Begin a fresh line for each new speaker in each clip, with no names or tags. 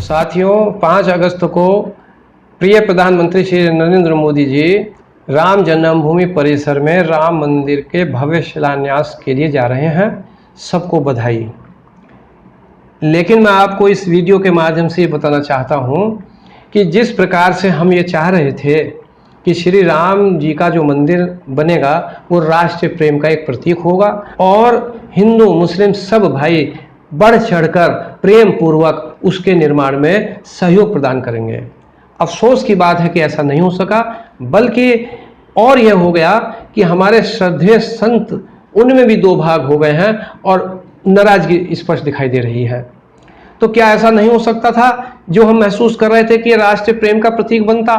साथियों, 5 अगस्त को प्रिय प्रधानमंत्री श्री नरेंद्र मोदी जी राम जन्मभूमि परिसर में राम मंदिर के भव्य शिलान्यास के लिए जा रहे हैं। सबको बधाई। लेकिन मैं आपको इस वीडियो के माध्यम से ये बताना चाहता हूँ कि जिस प्रकार से हम ये चाह रहे थे कि श्री राम जी का जो मंदिर बनेगा वो राष्ट्र प्रेम का एक प्रतीक होगा और हिंदू मुस्लिम सब भाई बढ़ चढ़कर प्रेम पूर्वक उसके निर्माण में सहयोग प्रदान करेंगे। अफसोस की बात है कि ऐसा नहीं हो सका, बल्कि और यह हो गया कि हमारे श्रद्धेय संत उनमें भी 2 भाग हो गए हैं और नाराजगी स्पष्ट दिखाई दे रही है। तो क्या ऐसा नहीं हो सकता था जो हम महसूस कर रहे थे कि राष्ट्रीय प्रेम का प्रतीक बनता?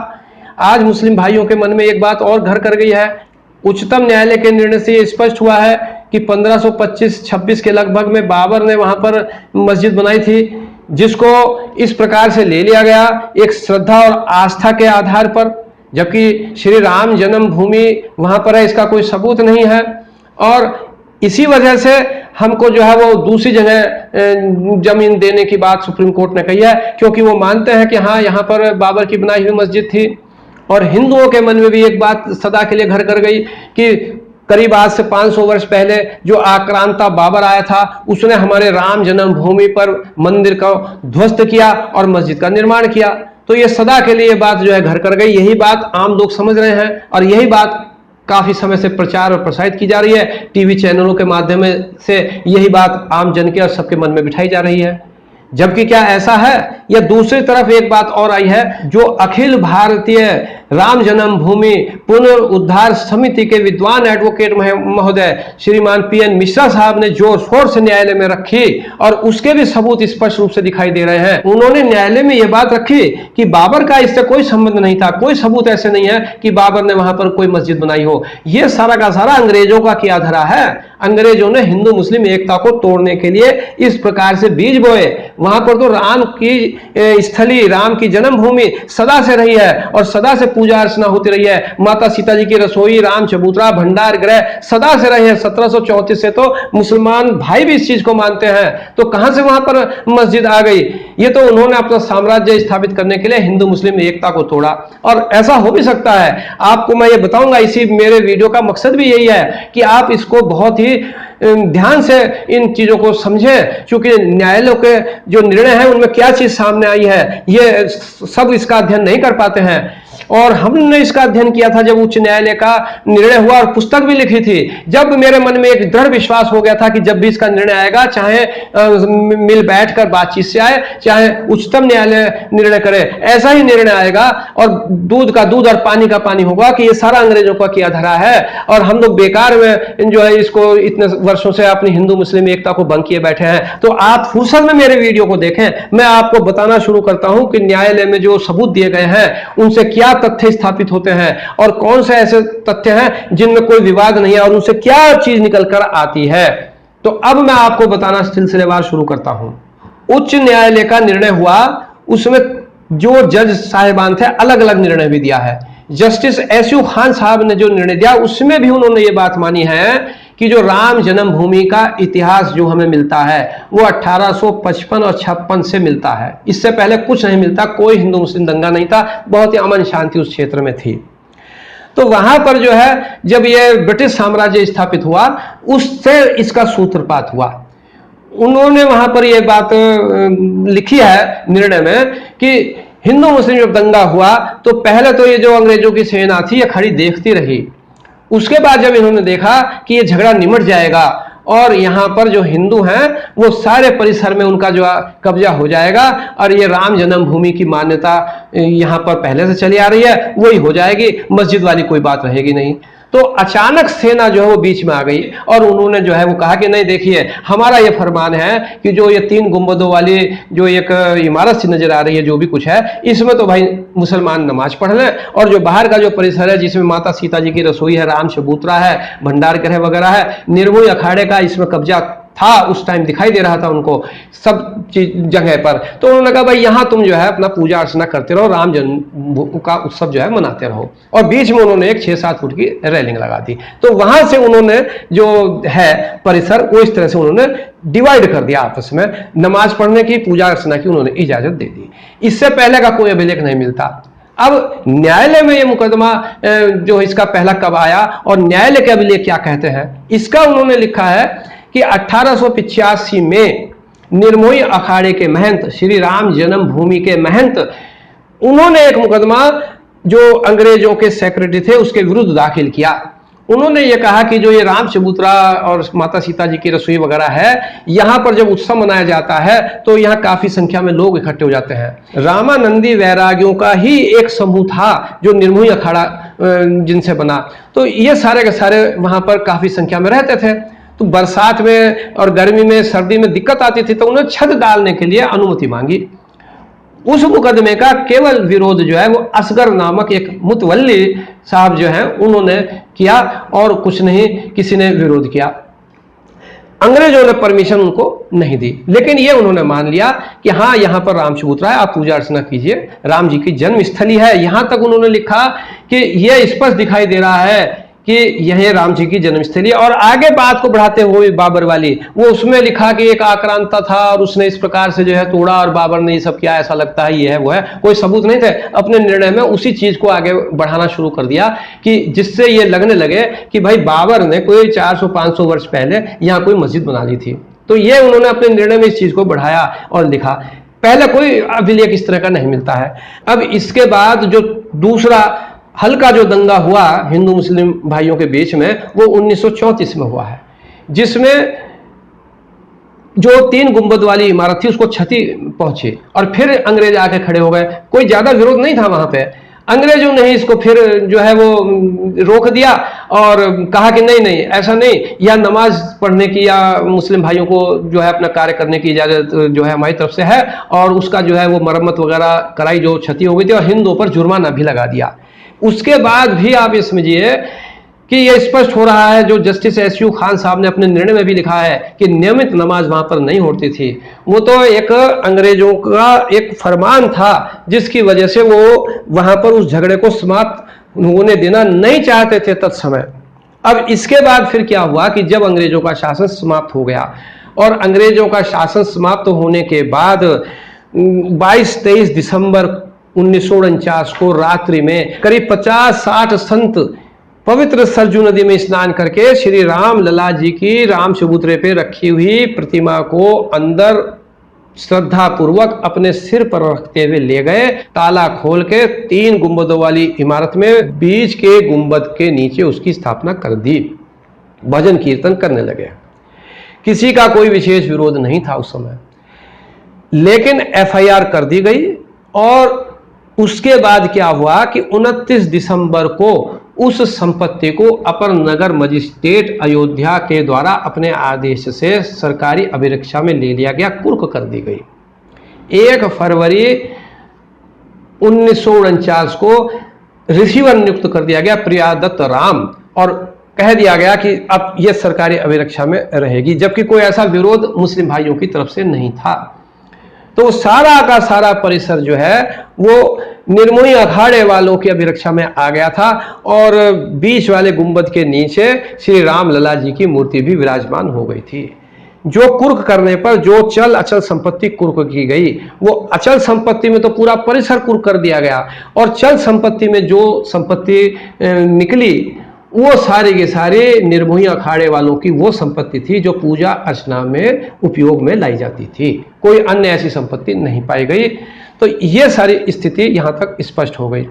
आज मुस्लिम भाइयों के मन में एक बात और घर कर गई है। उच्चतम न्यायालय के निर्णय से ये स्पष्ट हुआ है कि 1525-26 के लगभग में बाबर ने वहां पर मस्जिद बनाई थी, जिसको इस प्रकार से ले लिया गया एक श्रद्धा और आस्था के आधार पर, जबकि श्री राम जन्मभूमि वहां पर है, इसका कोई सबूत नहीं है। और इसी वजह से हमको जो है वो दूसरी जगह जमीन देने की बात सुप्रीम कोर्ट ने कही है, क्योंकि वो मानते हैं कि हाँ, यहाँ पर बाबर की बनाई हुई मस्जिद थी। और हिंदुओं के मन में भी एक बात सदा के लिए घर कर गई कि करीब आज से 500 वर्ष पहले जो आक्रांता बाबर आया था, उसने हमारे राम जन्मभूमि पर मंदिर को ध्वस्त किया और मस्जिद का निर्माण किया। तो ये सदा के लिए बात जो है घर कर गई। यही बात आम लोग समझ रहे हैं और यही बात काफी समय से प्रचार और प्रसारित की जा रही है। टीवी चैनलों के माध्यम से यही बात आम जन के और सबके मन में बिठाई जा रही है। जबकि क्या ऐसा है, या दूसरी तरफ एक बात और आई है, जो अखिल भारतीय राम जन्मभूमि पुनरुद्धार समिति के विद्वान एडवोकेट महोदय श्रीमान PN मिश्रा साहब ने जोर शोर से न्यायालय में रखी और उसके भी सबूत स्पष्ट रूप से दिखाई दे रहे हैं। उन्होंने न्यायालय में यह बात रखी कि बाबर का इससे कोई संबंध नहीं था, कोई सबूत ऐसे नहीं है कि बाबर ने वहां पर कोई मस्जिद बनाई हो। यह सारा का सारा अंग्रेजों का किया धरा है। अंग्रेजों ने हिंदू मुस्लिम एकता को तोड़ने के लिए इस प्रकार से बीज बोए। वहां पर तो राम की स्थली, राम की जन्मभूमि सदा से रही है और सदा से पूजा अर्चना होती रही है। माता सीता जी की रसोई, राम चबूतरा, भंडार गृह सदा से रहे हैं। 1734 से तो मुसलमान भाई भी इस चीज को मानते हैं। तो कहां से वहां पर मस्जिद आ गई? ये तो उन्होंने अपना साम्राज्य स्थापित करने के लिए हिंदू मुस्लिम एकता को तोड़ा। और ऐसा हो भी सकता है, आपको मैं ये बताऊंगा। इसी मेरे वीडियो का मकसद भी यही है कि आप इसको बहुत ही ध्यान से इन चीजों को समझें, क्योंकि न्यायालयों के जो निर्णय है उनमें क्या चीज सामने आई है, ये सब इसका अध्ययन नहीं कर पाते हैं। और हमने इसका अध्ययन किया था जब उच्च न्यायालय का निर्णय हुआ और पुस्तक भी लिखी थी। जब मेरे मन में एक दृढ़ विश्वास हो गया था कि जब भी इसका निर्णय आएगा, चाहे मिल बैठकर बातचीत से आए, चाहे उच्चतम न्यायालय निर्णय करे, ऐसा ही निर्णय आएगा और दूध का दूध और पानी का पानी होगा कि ये सारा अंग्रेजों का किया धरा है और हम लोग बेकार में जो है इसको इतने वर्षों से अपनी हिंदू मुस्लिम एकता को भंग किए बैठे हैं। तो आप फुर्सत में मेरे वीडियो को देखें। मैं आपको बताना शुरू करता हूं कि न्यायालय में जो सबूत दिए गए हैं उनसे क्या तथ्य स्थापित होते हैं और कौन से ऐसे तथ्य हैं जिनमें कोई विवाद नहीं है और उनसे क्या चीज निकल कर आती है। तो अब मैं आपको बताना सिलसिलेवार शुरू करता हूं। उच्च न्यायालय का निर्णय हुआ, उसमें जो जज साहिबान थे अलग अलग निर्णय भी दिया है। जस्टिस SU खान साहब ने जो निर्णय दिया उसमें भी उन्होंने ये बात मानी है कि जो राम जन्मभूमि का इतिहास जो हमें मिलता है वो 1855 और 56 से मिलता है। इससे पहले कुछ नहीं मिलता, कोई हिंदू मुस्लिम दंगा नहीं था, बहुत ही अमन शांति उस क्षेत्र में थी। तो वहां पर जो है जब ये ब्रिटिश साम्राज्य स्थापित हुआ, उससे इसका सूत्रपात हुआ। उन्होंने वहां पर यह बात लिखी है निर्णय में कि हिंदू मुस्लिम जब दंगा हुआ तो पहले तो ये जो अंग्रेजों की सेना थी ये खड़ी देखती रही। उसके बाद जब इन्होंने देखा कि ये झगड़ा निमट जाएगा और यहाँ पर जो हिंदू हैं वो सारे परिसर में उनका जो कब्जा हो जाएगा और ये राम जन्मभूमि की मान्यता यहाँ पर पहले से चली आ रही है वही हो जाएगी, मस्जिद वाली कोई बात रहेगी नहीं। तो अचानक सेना जो है वो बीच में आ गई और उन्होंने जो है वो कहा कि नहीं, देखिए हमारा ये फरमान है कि जो ये 3 गुंबदों वाली जो एक इमारत सी नजर आ रही है, जो भी कुछ है, इसमें तो भाई मुसलमान नमाज पढ़ लें और जो बाहर का जो परिसर है जिसमें माता सीता जी की रसोई है, राम चबूतरा है, भंडार गृह वगैरह है, निर्मोही अखाड़े का इसमें कब्जा था उस टाइम दिखाई दे रहा था उनको सब चीज जगह पर। तो उन्होंने कहा भाई यहाँ तुम जो है अपना पूजा अर्चना करते रहो, राम जन्म का उत्सव जो है मनाते रहो। और बीच में उन्होंने एक 6-7 फुट की रेलिंग लगा दी। तो वहां से उन्होंने जो है परिसर वो इस तरह से उन्होंने डिवाइड कर दिया आपस में, नमाज पढ़ने की, पूजा अर्चना की उन्होंने इजाजत दे दी। इससे पहले का कोई अभिलेख नहीं मिलता। अब न्यायालय में ये मुकदमा जो इसका पहला कब आया और न्यायालय के अभिलेख क्या कहते हैं, इसका उन्होंने लिखा है कि 1885 में निर्मोही अखाड़े के महंत, श्री राम जन्मभूमि के महंत, उन्होंने एक मुकदमा जो अंग्रेजों के सेक्रेटरी थे उसके विरुद्ध दाखिल किया। उन्होंने ये कहा कि जो ये राम चबूतरा और माता सीता जी की रसोई वगैरह है, यहाँ पर जब उत्सव मनाया जाता है तो यहाँ काफी संख्या में लोग इकट्ठे हो जाते हैं। रामानंदी वैरागियों का ही एक समूह था जो निर्मोही अखाड़ा जिनसे बना, तो ये सारे के सारे वहां पर काफी संख्या में रहते थे। तो बरसात में और गर्मी में, सर्दी में दिक्कत आती थी, तो उन्होंने छत डालने के लिए अनुमति मांगी। उस मुकदमे का केवल विरोध जो है वो असगर नामक एक मुतवल्ली साहब जो हैं उन्होंने किया और कुछ नहीं किसी ने विरोध किया। अंग्रेजों ने परमिशन उनको नहीं दी, लेकिन ये उन्होंने मान लिया कि हाँ यहाँ पर राम चबूतरा है, आप पूजा अर्चना कीजिए, राम जी की जन्मस्थली है। यहां तक उन्होंने लिखा कि यह स्पष्ट दिखाई दे रहा है कि यह राम जी की जन्मस्थली। और आगे बात को बढ़ाते हुए बाबर वाली, वो उसमें लिखा कि एक आक्रांता था और उसने इस प्रकार से जो है तोड़ा और बाबर ने ये सब किया, ऐसा लगता है ये है वो है, कोई सबूत नहीं थे। अपने निर्णय में उसी चीज को आगे बढ़ाना शुरू कर दिया कि जिससे ये लगने लगे कि भाई बाबर ने कोई 400-500 वर्ष पहले यहाँ कोई मस्जिद बना ली थी। तो ये उन्होंने अपने निर्णय में इस चीज को बढ़ाया और लिखा। पहले कोई अभिलेख इस तरह का नहीं मिलता है। अब इसके बाद जो दूसरा हल्का जो दंगा हुआ हिंदू मुस्लिम भाइयों के बीच में, वो 1934 में हुआ है, जिसमें जो 3 गुंबद वाली इमारत थी उसको क्षति पहुंची और फिर अंग्रेज आके खड़े हो गए। कोई ज्यादा विरोध नहीं था वहां पे। अंग्रेजों ने इसको फिर जो है वो रोक दिया और कहा कि नहीं नहीं ऐसा नहीं, या नमाज पढ़ने की या मुस्लिम भाइयों को जो है अपना कार्य करने की इजाजत जो है हमारी तरफ से है, और उसका जो है वो मरम्मत वगैरह कराई जो क्षति हो गई थी, और हिंदुओं पर जुर्माना भी लगा दिया। उसके बाद भी आप ये समझिए कि यह स्पष्ट हो रहा है, जो जस्टिस एसयू खान साहब ने अपने निर्णय में भी लिखा है कि नियमित नमाज वहां पर नहीं होती थी। वो तो एक अंग्रेजों का एक फरमान था जिसकी वजह से वो वहां पर उस झगड़े को समाप्त होने देना नहीं चाहते थे तत्समय। अब इसके बाद फिर क्या हुआ कि जब अंग्रेजों का शासन समाप्त हो गया, और अंग्रेजों का शासन समाप्त होने के बाद 22-23 दिसंबर 1949 को रात्रि में करीब 50-60 संत पवित्र सरजू नदी में स्नान करके श्री राम लला जी की राम चबूतरे पे रखी हुई प्रतिमा को अंदर श्रद्धा पूर्वक अपने सिर पर रखते हुए ले गए। ताला खोल के 3 गुंबदों वाली इमारत में बीच के गुंबद के नीचे उसकी स्थापना कर दी। भजन कीर्तन करने लगे। किसी का कोई विशेष विरोध नहीं था उस समय, लेकिन एफआईआर कर दी गई। और उसके बाद क्या हुआ कि 29 दिसंबर को उस संपत्ति को अपर नगर मजिस्ट्रेट अयोध्या के द्वारा अपने आदेश से सरकारी अभिरक्षा में ले लिया गया, कुर्क कर दी गई। 1 फरवरी 1949 को रिसीवर नियुक्त कर दिया गया प्रियादत्त राम, और कह दिया गया कि अब यह सरकारी अभिरक्षा में रहेगी, जबकि कोई ऐसा विरोध मुस्लिम भाइयों की तरफ से नहीं था। तो सारा का सारा परिसर जो है वो निर्मोही अखाड़े वालों की अभिरक्षा में आ गया था, और बीच वाले गुंबद के नीचे श्री राम लला जी की मूर्ति भी विराजमान हो गई थी। जो कुर्क करने पर जो चल अचल संपत्ति कुर्क की गई, वो अचल संपत्ति में तो पूरा परिसर कुर्क कर दिया गया, और चल संपत्ति में जो संपत्ति निकली वो सारी के सारे निर्मोही अखाड़े वालों की वो संपत्ति थी जो पूजा अर्चना में उपयोग में लाई जाती थी। कोई अन्य ऐसी संपत्ति नहीं पाई गई। तो ये सारी स्थिति यहाँ तक स्पष्ट हो गई।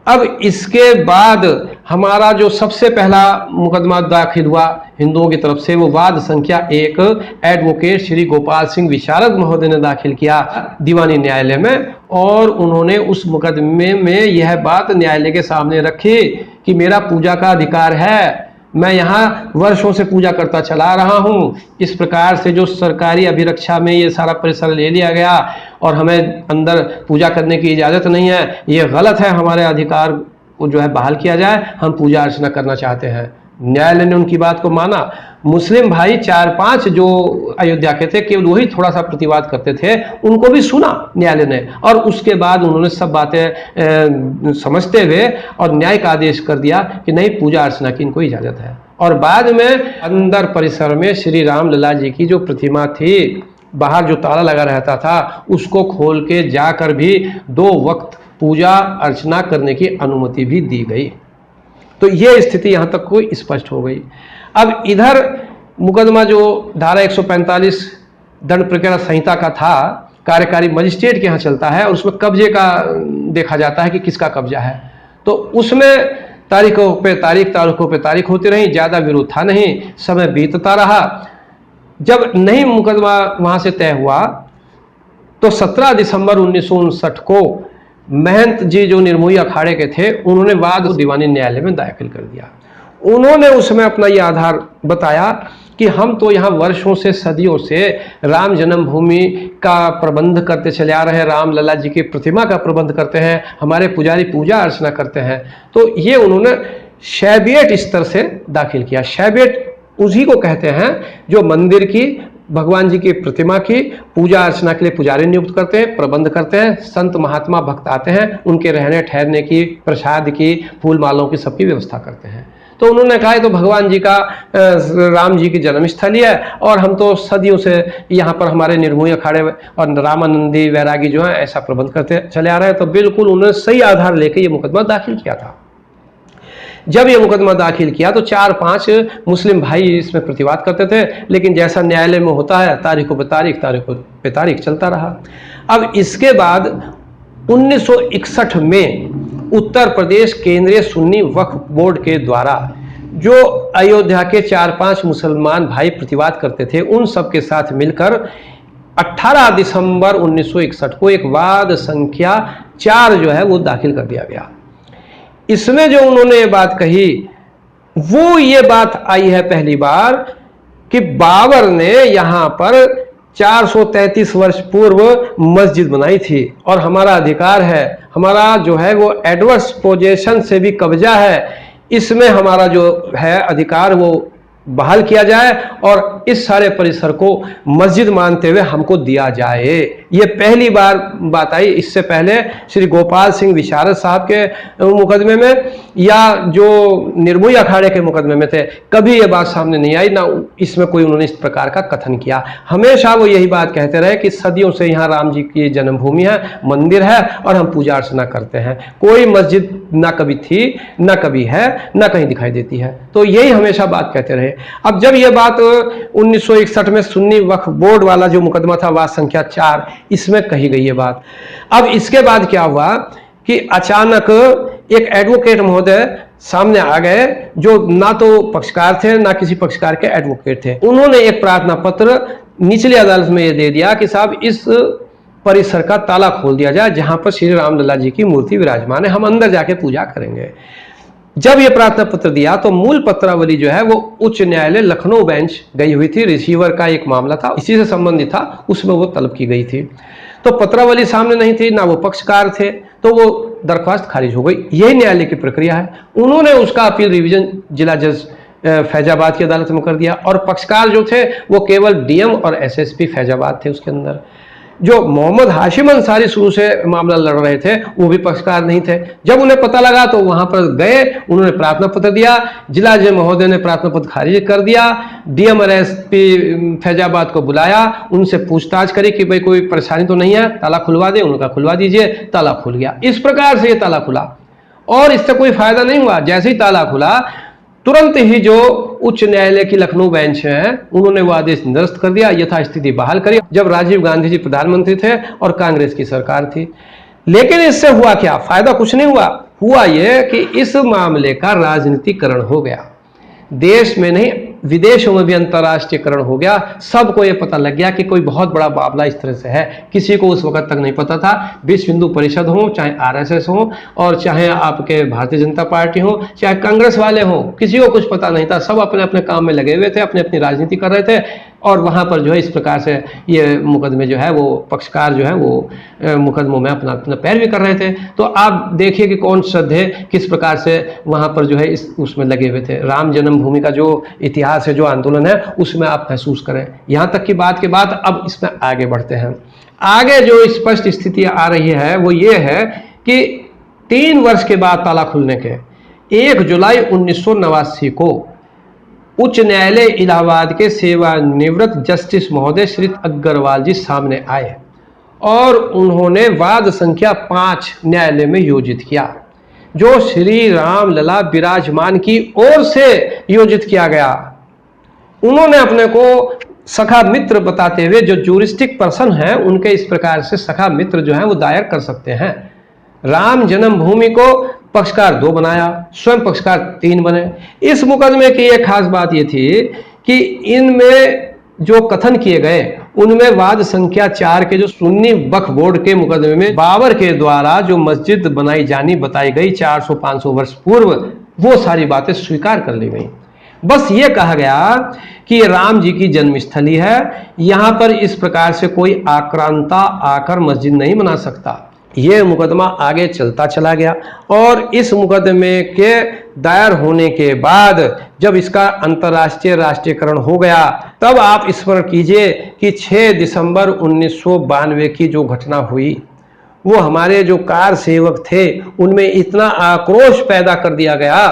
अब इसके बाद हमारा जो सबसे पहला मुकदमा दाखिल हुआ हिंदुओं की तरफ से, वो वाद संख्या 1 एडवोकेट श्री गोपाल सिंह विशारद महोदय ने दाखिल किया दीवानी न्यायालय में, और उन्होंने उस मुकदमे में यह बात न्यायालय के सामने रखी कि मेरा पूजा का अधिकार है, मैं यहाँ वर्षों से पूजा करता चला रहा हूँ। इस प्रकार से जो सरकारी अभिरक्षा में ये सारा परिसर ले लिया गया और हमें अंदर पूजा करने की इजाज़त नहीं है, ये गलत है, हमारे अधिकार को जो है बहाल किया जाए, हम पूजा अर्चना करना चाहते हैं। न्यायालय ने उनकी बात को माना। मुस्लिम भाई 4-5 जो अयोध्या के थे, केवल वही थोड़ा सा प्रतिवाद करते थे, उनको भी सुना न्यायालय ने, और उसके बाद उन्होंने सब बातें समझते हुए और न्याय का आदेश कर दिया कि नहीं, पूजा अर्चना की इनको इजाजत है। और बाद में अंदर परिसर में श्री राम लला जी की जो प्रतिमा थी, बाहर जो ताला लगा रहता था, उसको खोल के जाकर भी 2 वक्त पूजा अर्चना करने की अनुमति भी दी गई। तो ये स्थिति यहाँ तक कोई स्पष्ट हो गई। अब इधर मुकदमा जो धारा 145 दंड प्रक्रिया संहिता का था, कार्यकारी मजिस्ट्रेट के यहाँ चलता है, और उसमें कब्जे का देखा जाता है कि किसका कब्जा है। तो उसमें तारीखों पे तारीख होती रही, ज़्यादा विरोध था नहीं, समय बीतता रहा। जब नहीं मुकदमा वहाँ से तय हुआ तो 17 दिसंबर 1959 को महंत जी जो निर्मोही अखाड़े के थे, उन्होंने वाद दीवानी न्यायालय में दाखिल कर दिया। उन्होंने उसमें अपना ये आधार बताया कि हम तो यहाँ वर्षों से, सदियों से राम जन्मभूमि का प्रबंध करते चले आ रहे हैं, राम लला जी की प्रतिमा का प्रबंध करते हैं, हमारे पुजारी पूजा अर्चना करते हैं। तो ये उन्होंने शैबियट स्तर से दाखिल किया। शैबियट उसी को कहते हैं जो मंदिर की, भगवान जी की प्रतिमा की पूजा अर्चना के लिए पुजारी नियुक्त करते हैं, प्रबंध करते हैं, संत महात्मा भक्त आते हैं, उनके रहने ठहरने की, प्रसाद की, फूल मालों की, सबकी व्यवस्था करते हैं। तो उन्होंने कहा तो भगवान जी का, राम जी की जन्मस्थली है, और हम तो सदियों से यहाँ पर हमारे निर्मोही अखाड़े और रामानंदी वैरागी जो है ऐसा प्रबंध करते चले आ रहे हैं। तो बिल्कुल उन्होंने सही आधार लेकर ये मुकदमा दाखिल किया था। जब ये मुकदमा दाखिल किया तो 4-5 मुस्लिम भाई इसमें प्रतिवाद करते थे, लेकिन जैसा न्यायालय में होता है, तारीखों पे तारीख चलता रहा। अब इसके बाद 1961 में उत्तर प्रदेश केंद्रीय सुन्नी वक्फ बोर्ड के द्वारा जो अयोध्या के 4-5 मुसलमान भाई प्रतिवाद करते थे, उन सब के साथ मिलकर 18 दिसंबर 1961 को एक वाद संख्या 4 जो है वो दाखिल कर दिया गया। इसमें जो उन्होंने ये बात कही, वो ये बात आई है पहली बार कि बाबर ने यहाँ पर 433 वर्ष पूर्व मस्जिद बनाई थी, और हमारा अधिकार है, हमारा जो है वो एडवर्स पोजेशन से भी कब्जा है, इसमें हमारा जो है अधिकार वो बहाल किया जाए, और इस सारे परिसर को मस्जिद मानते हुए हमको दिया जाए। ये पहली बार बात आई। इससे पहले श्री गोपाल सिंह विशारद साहब के मुकदमे में या जो निर्मोही अखाड़े के मुकदमे में थे, कभी ये बात सामने नहीं आई, ना इसमें कोई उन्होंने इस प्रकार का कथन किया। हमेशा वो यही बात कहते रहे कि सदियों से यहाँ राम जी की जन्मभूमि है, मंदिर है, और हम पूजा अर्चना करते हैं। कोई मस्जिद ना कभी थी, ना कभी है, ना कहीं दिखाई देती है। तो यही हमेशा बात कहते रहे। अब जब ये बात 1961 में सुन्नी वक्फ बोर्ड वाला जो मुकदमा था, वाद संख्या 4, इसमें कही गई ये बात। अब इसके बाद क्या हुआ कि अचानक एक एडवोकेट महोदय सामने आ गए, जो ना तो पक्षकार थे, ना किसी प्रकार के एडवोकेट थे। उन्होंने एक प्रार्थना पत्र निचली अदालत में ये दे दिया कि साहब इस परिसर का ताला खोल दिया जाए, जहां पर श्री राम लला जी की मूर्ति विराजमान है, हम अंदर जाके पूजा करेंगे। जब ये प्रार्थना पत्र दिया तो मूल पत्रावली जो है वो उच्च न्यायालय लखनऊ बेंच गई हुई थी। रिसीवर का एक मामला था, इसी से संबंधित था, उसमें वो तलब की गई थी। तो पत्रावली सामने नहीं थी, ना वो पक्षकार थे, तो वो दरख्वास्त खारिज हो गई। यही न्यायालय की प्रक्रिया है। उन्होंने उसका अपील रिवीजन जिला जज फैजाबाद की अदालत में कर दिया, और पक्षकार जो थे वो केवल डीएम और एसएसपी फैजाबाद थे। उसके अंदर जो मोहम्मद हाशिम अंसारी शुरू से मामला लड़ रहे थे, वो भी पक्षकार नहीं थे। जब उन्हें पता लगा तो वहां पर गए, उन्होंने प्रार्थना पत्र दिया, जिला जज महोदय ने प्रार्थना पत्र खारिज कर दिया। डीएम और एसपी फैजाबाद को बुलाया, उनसे पूछताछ करी कि भाई कोई परेशानी तो नहीं है, ताला खुलवा दे। उनका खुलवा दीजिए, ताला खुल गया। इस प्रकार से ये ताला खुला, और इससे कोई फायदा नहीं हुआ। जैसे ही ताला खुला, तुरंत ही जो उच्च न्यायालय की लखनऊ बेंच है, उन्होंने वो आदेश निरस्त कर दिया, यथास्थिति बहाल करी, जब राजीव गांधी जी प्रधानमंत्री थे और कांग्रेस की सरकार थी। लेकिन इससे हुआ क्या? फायदा कुछ नहीं हुआ। हुआ यह कि इस मामले का राजनीतिकरण हो गया। देश में नहीं, विदेशों में भी अंतर्राष्ट्रीयकरण हो गया। सबको ये पता लग गया कि कोई बहुत बड़ा मामला इस तरह से है। किसी को उस वक्त तक नहीं पता था। विश्व हिंदू परिषद हो, चाहे आरएसएस हो, और चाहे आपके भारतीय जनता पार्टी हो, चाहे कांग्रेस वाले हो, किसी को कुछ पता नहीं था। सब अपने अपने काम में लगे हुए थे, अपनी अपनी राजनीति कर रहे थे, और वहाँ पर जो है इस प्रकार से ये मुकदमे जो है वो पक्षकार जो है वो मुकदमों में अपना अपना पैर भी कर रहे थे। तो आप देखिए कि कौन श्रद्धे किस प्रकार से वहाँ पर जो है इस उसमें लगे हुए थे। राम जन्मभूमि का जो इतिहास है, जो आंदोलन है, उसमें आप महसूस करें। यहाँ तक की बात के बाद अब इसमें आगे बढ़ते हैं। आगे जो स्पष्ट स्थिति आ रही है वो ये है कि 3 वर्ष के बाद ताला खुलने के 1 जुलाई 1989 को उच्च न्यायालय इलाहाबाद के सेवानिवृत्त जस्टिस महोदय श्री अग्रवाल जी सामने आए और उन्होंने वाद संख्या 5 न्यायालय में योजित किया, जो श्री राम लला विराजमान की ओर से योजित किया गया। उन्होंने अपने को सखा मित्र बताते हुए जो जूरिस्टिक पर्सन है उनके इस प्रकार से सखा मित्र जो है वो दायर कर सकते हैं। राम जन्मभूमि को पक्षकार 2 बनाया, स्वयं पक्षकार 3 बने। इस मुकदमे की एक खास बात ये थी कि इनमें जो कथन किए गए उनमें वाद संख्या 4 के जो सुन्नी वक्फ बोर्ड के मुकदमे में बाबर के द्वारा जो मस्जिद बनाई जानी बताई गई 400-500 वर्ष पूर्व, वो सारी बातें स्वीकार कर ली गई। बस ये कहा गया कि ये राम जी की जन्मस्थली है, यहां पर इस प्रकार से कोई आक्रांता आकर मस्जिद नहीं बना सकता। ये मुकदमा आगे चलता चला गया और इस मुकदमे के दायर होने के बाद जब इसका अंतर्राष्ट्रीय राष्ट्रीयकरण हो गया, तब आप स्मरण कीजिए कि 6 दिसंबर 1992 की जो घटना हुई, वो हमारे जो कार सेवक थे उनमें इतना आक्रोश पैदा कर दिया गया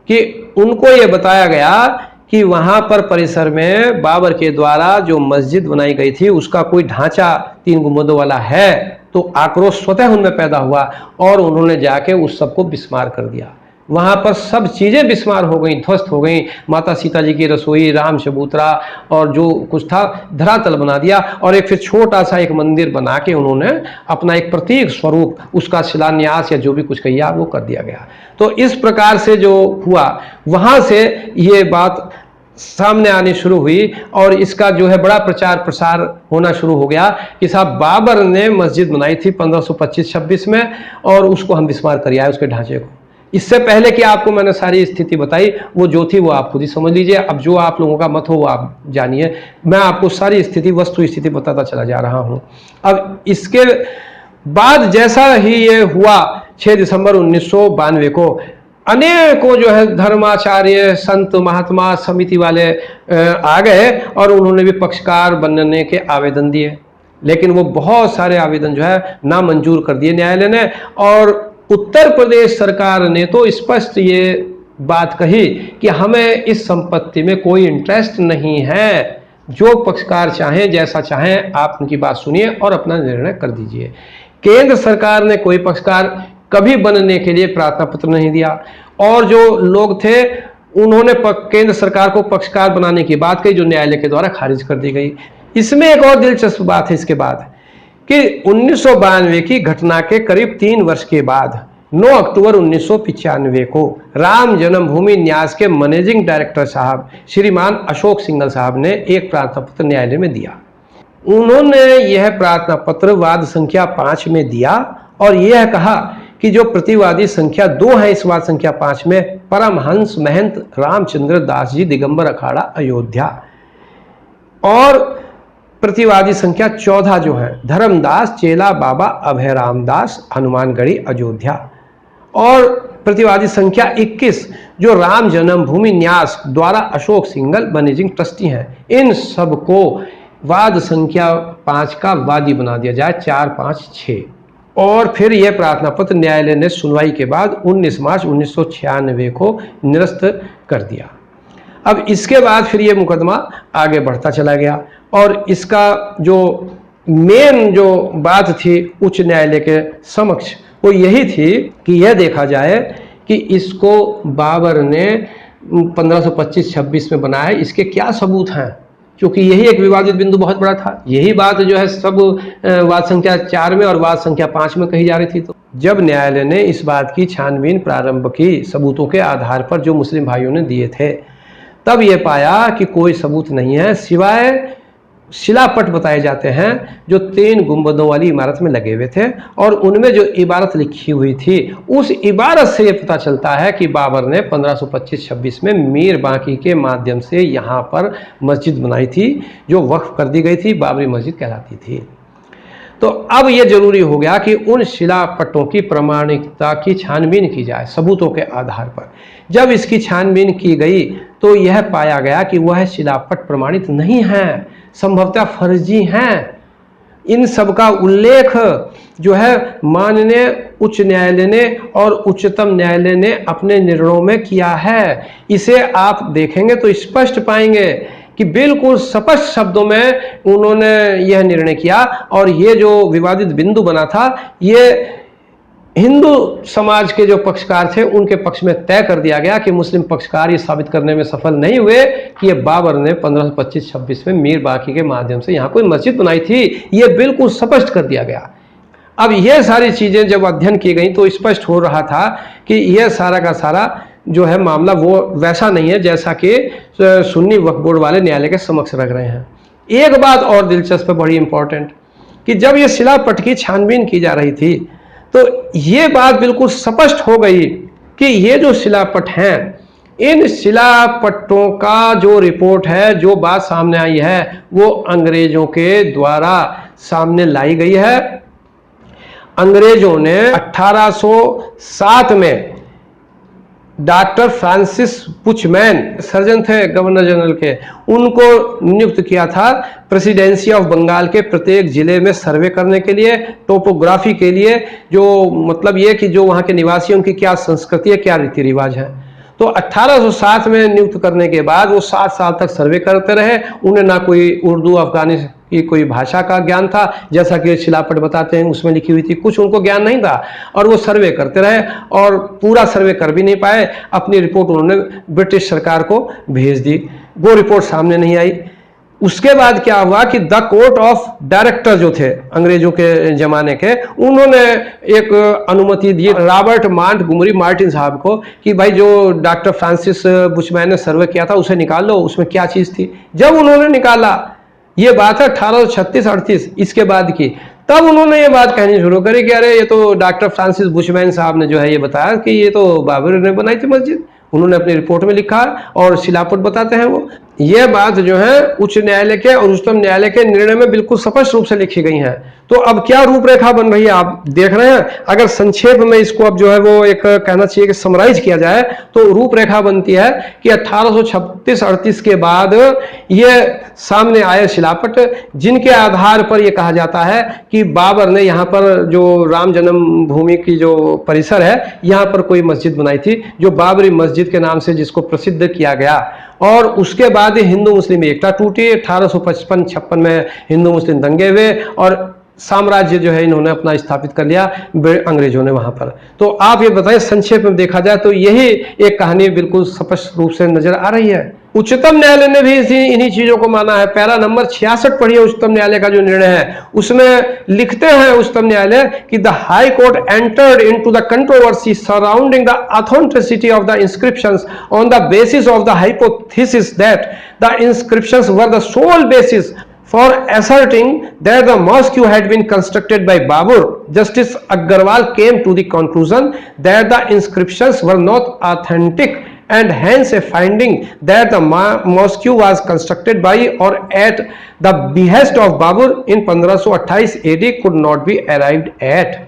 कि उनको ये बताया गया कि वहां पर परिसर में बाबर के द्वारा जो मस्जिद बनाई गई थी उसका कोई ढांचा 3 गुंबदों वाला है। तो आक्रोश स्वतः उनमें पैदा हुआ और उन्होंने जाके उस सबको बिस्मार कर दिया। वहां पर सब चीजें बिस्मार हो गई, ध्वस्त हो गई। माता सीता जी की रसोई, राम चबूतरा और जो कुछ था धरातल बना दिया और एक फिर छोटा सा एक मंदिर बना के उन्होंने अपना एक प्रतीक स्वरूप उसका शिलान्यास या जो भी कुछ कहिए वो कर दिया गया। तो इस प्रकार से जो हुआ, वहां से ये बात सामने आनी शुरू हुई और इसका जो है बड़ा प्रचार प्रसार होना शुरू हो गया कि साहब बाबर ने मस्जिद बनाई थी 1525-26 में और उसको हम बिस्मार कर आए, उसके ढांचे को। इससे पहले कि आपको मैंने सारी स्थिति बताई, वो जो थी वो आप खुद ही समझ लीजिए। अब जो आप लोगों का मत हो वो आप जानिए, मैं आपको सारी स्थिति वस्तु स्थिति बताता चला जा रहा हूं। अब इसके बाद जैसा ही ये हुआ 6 दिसंबर 1992 को अनेकों जो है धर्माचार्य, संत, महात्मा, समिति वाले आ गए और उन्होंने भी पक्षकार बनने के आवेदन दिए, लेकिन वो बहुत सारे आवेदन जो है नामंजूर कर दिए न्यायालय ने। और उत्तर प्रदेश सरकार ने तो स्पष्ट ये बात कही कि हमें इस संपत्ति में कोई इंटरेस्ट नहीं है, जो पक्षकार चाहें जैसा चाहें आप उनकी बात सुनिए और अपना निर्णय कर दीजिए। केंद्र सरकार ने कोई पक्षकार कभी बनने के लिए प्रार्थना पत्र नहीं दिया और जो लोग थे उन्होंने केंद्र सरकार को पक्षकार बनाने की बात कही, जो न्यायालय के द्वारा खारिज कर दी गई। इसमें एक और दिलचस्प बात है इसके बाद कि 1992 की घटना के करीब 3 वर्ष के बाद 9 अक्टूबर 1995 को राम जन्मभूमि न्यास के मैनेजिंग डायरेक्टर साहब श्रीमान अशोक सिंघल साहब ने एक प्रार्थना पत्र न्यायालय में दिया। उन्होंने यह प्रार्थना पत्र वाद संख्या 5 में दिया और यह कहा कि जो प्रतिवादी संख्या 2 है इस वाद संख्या 5 में, परमहंस महंत रामचंद्र दास जी, दिगंबर अखाड़ा अयोध्या, और प्रतिवादी संख्या 14 जो है धर्मदास चेला बाबा अभय रामदास हनुमानगढ़ी अयोध्या, और प्रतिवादी संख्या 21 जो राम जन्मभूमि न्यास द्वारा अशोक सिंघल मैनेजिंग ट्रस्टी हैं। इन सबको वाद संख्या 5 का वादी बना दिया जाए 4, 5, 6। और फिर यह प्रार्थना पत्र न्यायालय ने सुनवाई के बाद 19 मार्च 1996 को निरस्त कर दिया। अब इसके बाद फिर यह मुकदमा आगे बढ़ता चला गया और इसका जो मेन जो बात थी उच्च न्यायालय के समक्ष वो यही थी कि यह देखा जाए कि इसको बाबर ने 1525-26 में बनाया, इसके क्या सबूत हैं, क्योंकि यही एक विवादित बिंदु बहुत बड़ा था। यही बात जो है सब वाद संख्या 4 में और वाद संख्या 5 में कही जा रही थी। तो जब न्यायालय ने इस बात की छानबीन प्रारंभ की सबूतों के आधार पर जो मुस्लिम भाइयों ने दिए थे, तब ये पाया कि कोई सबूत नहीं है सिवाय शिलापट बताए जाते हैं जो 3 गुंबदों वाली इमारत में लगे हुए थे, और उनमें जो इबारत लिखी हुई थी उस इबारत से ये पता चलता है कि बाबर ने 1525-26 में मीर बांकी के माध्यम से यहाँ पर मस्जिद बनाई थी, जो वक्फ कर दी गई थी, बाबरी मस्जिद कहलाती थी। तो अब ये जरूरी हो गया कि उन शिलापटों की प्रामाणिकता की छानबीन की जाए सबूतों के आधार पर। जब इसकी छानबीन की गई तो यह पाया गया कि वह शिलापट प्रमाणित नहीं हैं, संभवतः फर्जी हैं। इन सब का उल्लेख जो है माननीय उच्च न्यायालय ने और उच्चतम न्यायालय ने अपने निर्णयों में किया है। इसे आप देखेंगे तो स्पष्ट पाएंगे कि बिल्कुल स्पष्ट शब्दों में उन्होंने यह निर्णय किया, और ये जो विवादित बिंदु बना था ये हिंदू समाज के जो पक्षकार थे उनके पक्ष में तय कर दिया गया कि मुस्लिम पक्षकार ये साबित करने में सफल नहीं हुए कि ये बाबर ने 1525-26 में मीर बाकी के माध्यम से यहाँ कोई मस्जिद बनाई थी। ये बिल्कुल स्पष्ट कर दिया गया। अब ये सारी चीजें जब अध्ययन की गई तो स्पष्ट हो रहा था कि यह सारा का सारा जो है मामला वो वैसा नहीं है जैसा कि सुन्नी वक्फ बोर्ड वाले न्यायालय के समक्ष रख रहे हैं। एक बात और दिलचस्प, बड़ी इंपॉर्टेंट, कि जब ये शिलापट की छानबीन की जा रही थी तो ये बात बिल्कुल स्पष्ट हो गई कि ये जो शिलापट हैं, इन शिलापट्टों का जो रिपोर्ट है, जो बात सामने आई है, वो अंग्रेजों के द्वारा सामने लाई गई है। अंग्रेजों ने 1807 में डॉक्टर फ्रांसिस बुचमैन, सर्जन थे गवर्नर जनरल के, उनको नियुक्त किया था प्रेसिडेंसी ऑफ बंगाल के प्रत्येक जिले में सर्वे करने के लिए, टोपोग्राफी के लिए, जो मतलब ये कि जो वहाँ के निवासियों की क्या संस्कृति है, क्या रीति रिवाज है। तो 1807 में नियुक्त करने के बाद वो 7 साल तक सर्वे करते रहे। उन्हें ना कोई उर्दू अफगानी की कोई भाषा का ज्ञान था, जैसा कि शिलापट बताते हैं उसमें लिखी हुई थी, कुछ उनको ज्ञान नहीं था, और वो सर्वे करते रहे और पूरा सर्वे कर भी नहीं पाए। अपनी रिपोर्ट उन्होंने ब्रिटिश सरकार को भेज दी, वो रिपोर्ट सामने नहीं आई। उसके बाद क्या हुआ कि द कोर्ट ऑफ डायरेक्टर जो थे अंग्रेजों के जमाने के, उन्होंने एक अनुमति दी रॉबर्ट मॉन्टगोमरी मार्टिन साहब को कि भाई जो डॉक्टर फ्रांसिस बुचमैन ने सर्वे किया था उसे निकाल लो, उसमें क्या चीज थी। जब उन्होंने निकाला, ये बात है 1836-38 इसके बाद की, तब उन्होंने ये बात कहनी शुरू करी कि अरे ये तो डॉक्टर फ्रांसिस बुचमैन साहब ने जो है ये बताया कि ये तो बाबर ने बनाई थी मस्जिद, उन्होंने अपनी रिपोर्ट में लिखा और शिलापट बताते हैं वो। ये बात जो है उच्च न्यायालय के और उच्चतम न्यायालय के निर्णय में बिल्कुल स्पष्ट रूप से लिखी गई है। तो अब क्या रूपरेखा बन रही है आप देख रहे हैं। अगर संक्षेप में इसको अब जो है वो एक कहना चाहिए कि समराइज किया जाए तो रूपरेखा बनती है कि 1836-38 के बाद ये सामने आए शिलापट, जिनके आधार पर यह कहा जाता है कि बाबर ने यहाँ पर जो राम जन्मभूमि की जो परिसर है यहाँ पर कोई मस्जिद बनाई थी, जो बाबरी मस्जिद के नाम से जिसको प्रसिद्ध किया गया। और उसके बाद हिंदू मुस्लिम एकता टूटी, 1855-56 में हिंदू मुस्लिम दंगे हुए और साम्राज्य जो है इन्होंने अपना स्थापित कर लिया अंग्रेजों ने वहां पर। तो आप ये बताएं संक्षेप में देखा जाए तो यही एक कहानी बिल्कुल स्पष्ट रूप से नजर आ रही है। उच्चतम न्यायालय ने भी इन्हीं चीजों को माना है। पैरा नंबर 66 पढ़िए उच्चतम न्यायालय का जो निर्णय है, उसमें लिखते हैं उच्चतम न्यायालय कि the high court entered into the controversy surrounding the authenticity of the inscriptions on the basis of the hypothesis that the inscriptions were the sole basis for asserting that the mosque had been constructed by Babur. Justice Agarwal came to the conclusion that the inscriptions were not authentic and hence a finding that the mosque was constructed by or at the behest of Babur in 1528 AD could not be arrived at.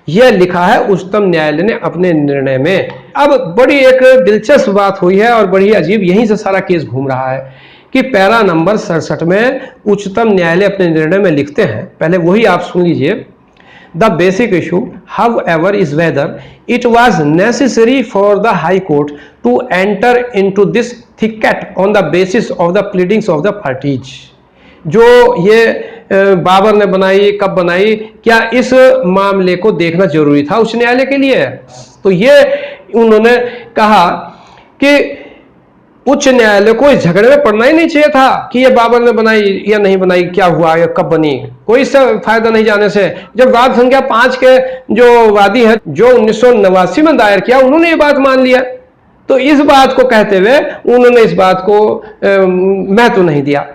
यह लिखा है उच्चतम न्यायालय ने अपने निर्णय में। अब बड़ी एक दिलचस्प बात हुई है और बड़ी अजीब, यहीं से सारा केस घूम रहा है कि पैरा नंबर 67 में उच्चतम न्यायालय अपने निर्णय में लिखते हैं, पहले वही आप सुन लीजिए। The basic issue however is whether it was necessary for the high court to enter into this thicket on the basis of the pleadings of the parties. जो ये बाबर ने बनाई, कब बनाई, क्या इस मामले को देखना जरूरी था उच्च न्यायालय के लिए। तो ये उन्होंने कहा कि उच्च न्यायालय को इस झगड़े में पड़ना ही नहीं चाहिए था कि ये बाबर ने बनाई या नहीं बनाई, क्या हुआ या कब बनी, कोई इससे फायदा नहीं जाने से। जब वाद संख्या 5 के जो वादी हैं, जो 1989 में दायर किया, उन्होंने ये बात मान लिया, तो इस बात को कहते हुए उन्होंने इस बात को महत्व नहीं दिया।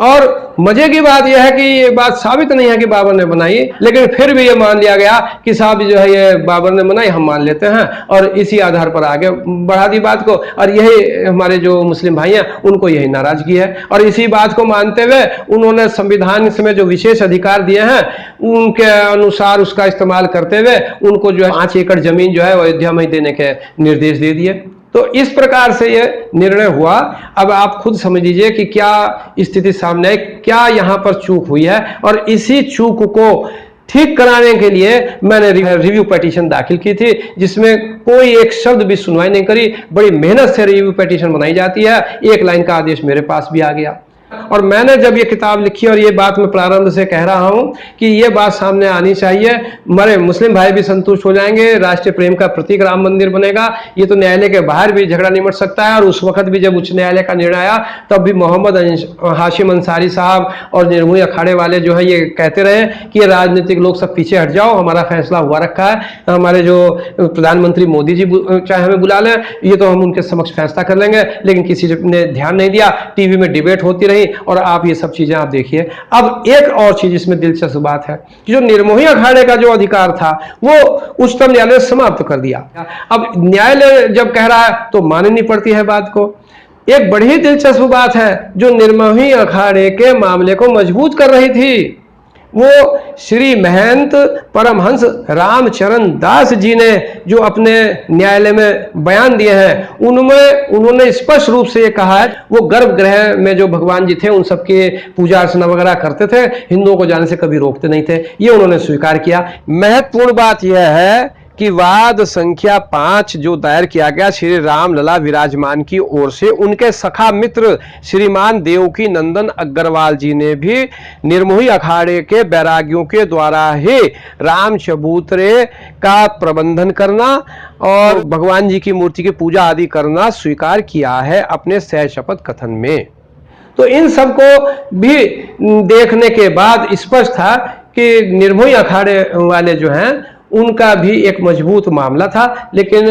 और मजे की बात यह है कि ये बात साबित नहीं है कि बाबर ने बनाई, लेकिन फिर भी ये मान लिया गया कि साहब जो है ये बाबर ने बनाई, हम मान लेते हैं, और इसी आधार पर आगे बढ़ा दी बात को। और यही हमारे जो मुस्लिम भाई हैं उनको यही नाराजगी है, और इसी बात को मानते हुए उन्होंने संविधान में जो विशेष अधिकार दिए हैं उनके अनुसार उसका इस्तेमाल करते हुए उनको जो है 5 एकड़ जमीन जो है अयोध्या में देने के निर्देश दे दिए। तो इस प्रकार से ये निर्णय हुआ। अब आप खुद समझ लीजिए कि क्या स्थिति सामने है, क्या यहाँ पर चूक हुई है, और इसी चूक को ठीक कराने के लिए मैंने रिव्यू पिटीशन दाखिल की थी, जिसमें कोई एक शब्द भी सुनवाई नहीं करी। बड़ी मेहनत से रिव्यू पिटीशन बनाई जाती है, 1 लाइन का आदेश मेरे पास भी आ गया। और मैंने जब ये किताब लिखी, और ये बात मैं प्रारंभ से कह रहा हूं कि ये बात सामने आनी चाहिए, हमारे मुस्लिम भाई भी संतुष्ट हो जाएंगे, राष्ट्रीय प्रेम का प्रतीक राम मंदिर बनेगा। ये तो न्यायालय के बाहर भी झगड़ा निमट सकता है, और उस वक्त भी जब उच्च न्यायालय का निर्णय आया तब भी मोहम्मद हाशिम अंसारी साहब और निर्मोही अखाड़े वाले जो है ये कहते रहे कि ये राजनीतिक लोग सब पीछे हट जाओ, हमारा फैसला हुआ रखा है, हमारे जो प्रधानमंत्री मोदी जी चाहे हमें बुला लें, ये तो हम उनके समक्ष फैसला कर लेंगे। लेकिन किसी ने ध्यान नहीं दिया, टीवी में डिबेट होती रही, और आप ये सब चीजें आप देखिए। अब एक और चीज इसमें दिलचस्प बात है कि जो निर्मोही अखाड़े का जो अधिकार था वो उच्चतम न्यायालय ने समाप्त कर दिया। अब न्यायालय जब कह रहा है तो माननी पड़ती है बात को। एक बड़ी दिलचस्प बात है जो निर्मोही अखाड़े के मामले को मजबूत कर रही थी, वो श्री महंत परमहंस रामचरण दास जी ने जो अपने न्यायालय में बयान दिए हैं, उनमें उन्होंने स्पष्ट रूप से ये कहा है, वो गर्भगृह में जो भगवान जी थे उन सबके पूजा अर्चना वगैरह करते थे, हिंदुओं को जाने से कभी रोकते नहीं थे, ये उन्होंने स्वीकार किया। महत्वपूर्ण बात यह है कि वाद संख्या 5 जो दायर किया गया श्री राम लला विराजमान की ओर से, उनके सखा मित्र श्रीमान देवकी नंदन अग्रवाल जी ने भी निर्मोही अखाड़े के बैरागियों के द्वारा ही राम चबूतरे का प्रबंधन करना और भगवान जी की मूर्ति की पूजा आदि करना स्वीकार किया है अपने सह शपथ कथन में। तो इन सबको भी देखने के बाद स्पष्ट था कि निर्मोही अखाड़े वाले जो हैं उनका भी एक मजबूत मामला था, लेकिन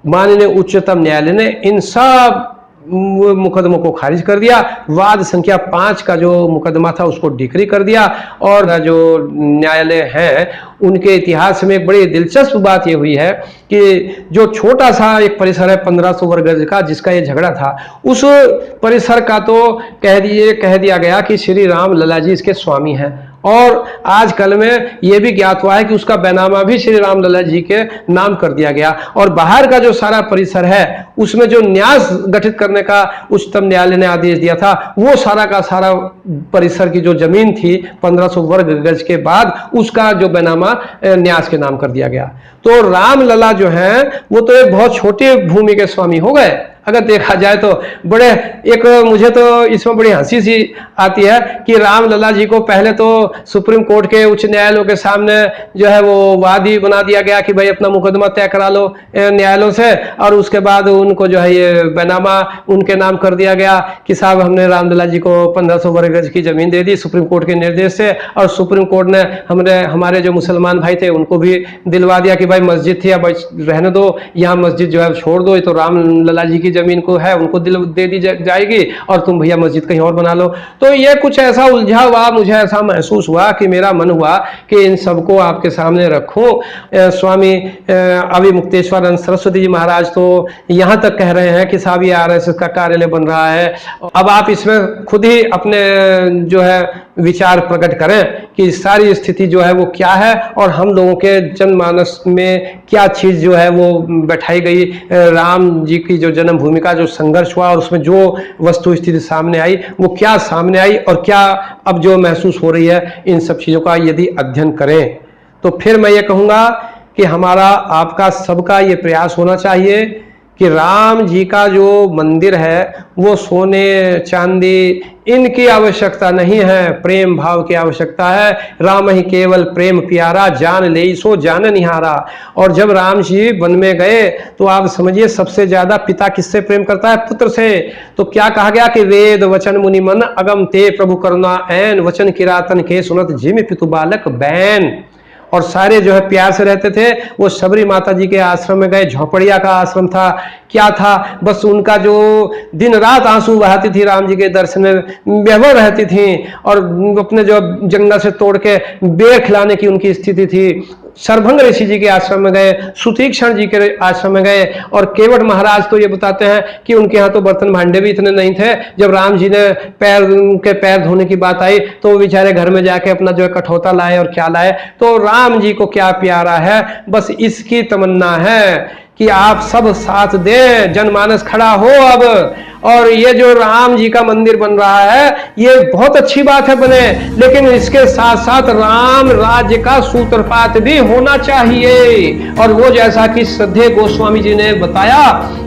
माननीय उच्चतम न्यायालय ने इन सब मुकदमों को खारिज कर दिया। वाद संख्या 5 का जो मुकदमा था उसको डिक्री कर दिया। और जो न्यायालय है उनके इतिहास में एक बड़ी दिलचस्प बात ये हुई है कि जो छोटा सा एक परिसर है 1500 वर्ग गज का, जिसका ये झगड़ा था, उस परिसर का तो कह दिया गया कि श्री राम लला जी इसके स्वामी हैं, और आजकल में यह भी ज्ञात हुआ है कि उसका बैनामा भी श्री राम लला जी के नाम कर दिया गया। और बाहर का जो सारा परिसर है उसमें जो न्यास गठित करने का उच्चतम न्यायालय ने आदेश दिया था, वो सारा का सारा परिसर की जो जमीन थी 1500 वर्ग गज के बाद, उसका जो बैनामा न्यास के नाम कर दिया गया। तो राम लला जो है वो तो एक बहुत छोटे भूमि के स्वामी हो गए अगर देखा जाए तो। बड़े एक मुझे तो इसमें बड़ी हंसी सी आती है कि राम लला जी को पहले तो सुप्रीम कोर्ट के उच्च न्यायालयों के सामने जो है वो वादी बना दिया गया कि भाई अपना मुकदमा तय करा लो न्यायालयों से, और उसके बाद उनको जो है ये बैनामा उनके नाम कर दिया गया कि साहब हमने राम लला जी को 1500 वर्ग गज की जमीन दे दी सुप्रीम कोर्ट के निर्देश से, और सुप्रीम कोर्ट ने हमारे जो मुसलमान भाई थे उनको भी दिलवा दिया कि भाई मस्जिद थी अब रहने दो, यहाँ मस्जिद जो है छोड़ दो, ये तो राम लला जी की जमीन को है, उनको दे दी जाएगी, और तुम भैया मस्जिद कहीं और बना लो। तो ये कुछ ऐसा उलझा हुआ, मुझे ऐसा महसूस हुआ कि मेरा मन हुआ कि इन सबको आपके सामने रखूं। स्वामी अभिमुक्तेश्वर सरस्वती जी महाराज तो यहाँ तक कह रहे हैं कि साहब ये RSS का कार्यालय बन रहा है। अब आप इसमें खुद ही अपने जो है विचार प्रकट करें कि सारी स्थिति जो है वो क्या है, और हम लोगों के जनमानस में क्या चीज जो है वो बैठाई गई, राम जी की जो जन्मभूमि का जो संघर्ष हुआ और उसमें जो वस्तु स्थिति सामने आई वो क्या सामने आई, और क्या अब जो महसूस हो रही है, इन सब चीजों का यदि अध्ययन करें तो फिर मैं ये कहूँगा कि हमारा आपका सबका ये प्रयास होना चाहिए कि राम जी का जो मंदिर है वो सोने चांदी इनकी आवश्यकता नहीं है, प्रेम भाव की आवश्यकता है। राम ही केवल प्रेम प्यारा, जान ले सो जान निहारा। और जब राम जी वन में गए तो आप समझिए सबसे ज्यादा पिता किससे प्रेम करता है? पुत्र से। तो क्या कहा गया कि वेद वचन मुनि मन अगम ते प्रभु करुणा ऐन, वचन किरातन के सुनत जिम पितु बालक बैन। और सारे जो है प्यार से रहते थे। वो शबरी माता जी के आश्रम में गए, झोपड़िया का आश्रम था, क्या था, बस उनका जो दिन रात आंसू बहाती थी राम जी के दर्शन में बेहतर रहती थी, और अपने जो जंगल से तोड़ के बेर खिलाने की उनकी स्थिति थी। सरभंग ऋषि जी के आश्रम में गए, सुतीक्षण जी के आश्रम में गए, और केवट महाराज तो ये बताते हैं कि उनके यहाँ तो बर्तन भांडे भी इतने नहीं थे। जब राम जी ने उनके पैर धोने की बात आई तो वो बेचारे घर में जाके अपना जो है कठौता लाए और क्या लाए। तो राम जी को क्या प्यारा है, बस इसकी तमन्ना है कि आप सब साथ दें, जनमानस खड़ा हो अब। और ये जो राम जी का मंदिर बन रहा है ये बहुत अच्छी बात है बने, लेकिन इसके साथ साथ राम राज्य का सूत्रपात भी होना चाहिए। और वो जैसा कि श्रद्धेय गोस्वामी जी ने बताया,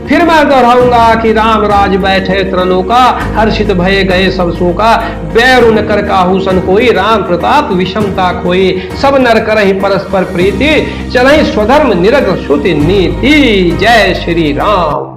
फिर मैं दोहराऊंगा कि राम राज बैठे त्रिलोका, हर्षित भये गए सब शोका, बैरुन कर काहू सन कोई, राम प्रताप विषमता खोई, सब नर करहि परस्पर प्रीति, चलहि स्वधर्म निरत श्रुति नीति। जय श्री राम।